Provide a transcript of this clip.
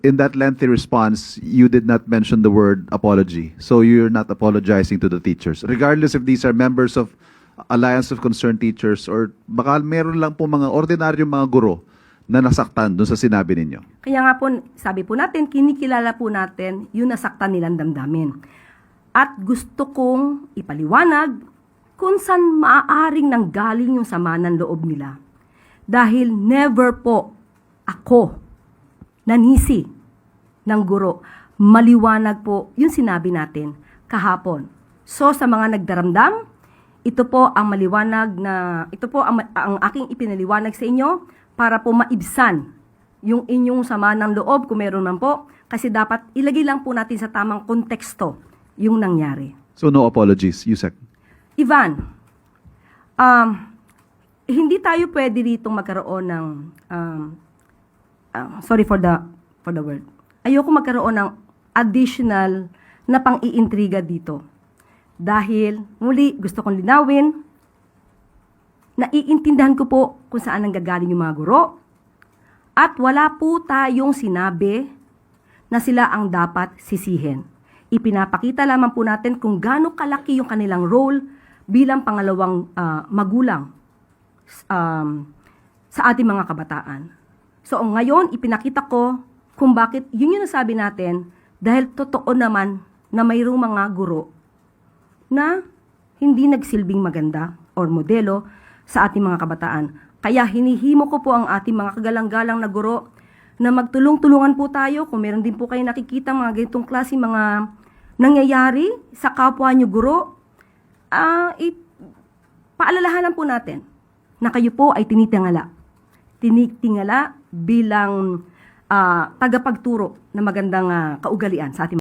in that lengthy response, you did not mention the word apology. So you're not apologizing to the teachers. Regardless if these are members of Alliance of Concerned Teachers or baka meron lang po mga ordinaryong mga guro na nasaktan dun sa sinabi ninyo. Kaya nga po, sabi po natin, kinikilala po natin yung nasaktan nilang damdamin. At gusto kong ipaliwanag kung saan maaaring nanggaling yung sama ng loob nila. Dahil never po ako nanisi ng guro. Maliwanag po yung sinabi natin kahapon. So sa mga nagdaramdam, ito po ang maliwanag na, ito po ang aking ipinaliwanag sa inyo para po maibsan yung inyong sama ng loob kung meron man po. Kasi dapat ilagay lang po natin sa tamang konteksto yung nangyari. So no apologies, Yusek. Ivan, hindi tayo pwede ditong magkaroon ng, sorry for the word, ayoko magkaroon ng additional na pang-iintriga dito. Dahil, muli, gusto kong linawin, naiintindihan ko po kung saan nanggagaling yung mga guro, at wala po tayong sinabi na sila ang dapat sisihin. Ipinapakita lamang po natin kung gaano kalaki yung kanilang role bilang pangalawang magulang sa ating mga kabataan. So ngayon, ipinakita ko kung bakit yun yung nasabi natin dahil totoo naman na mayroong mga guro na hindi nagsilbing maganda or modelo sa ating mga kabataan. Kaya hinihimo ko po ang ating mga kagalang-galang na guro na magtulong-tulungan po tayo kung meron din po kayo nakikita mga ganitong klase mga nangyayari sa kapwa nyo guro, paalalahanan po natin na kayo po ay tinitingala bilang tagapagturo na magandang kaugalian sa ating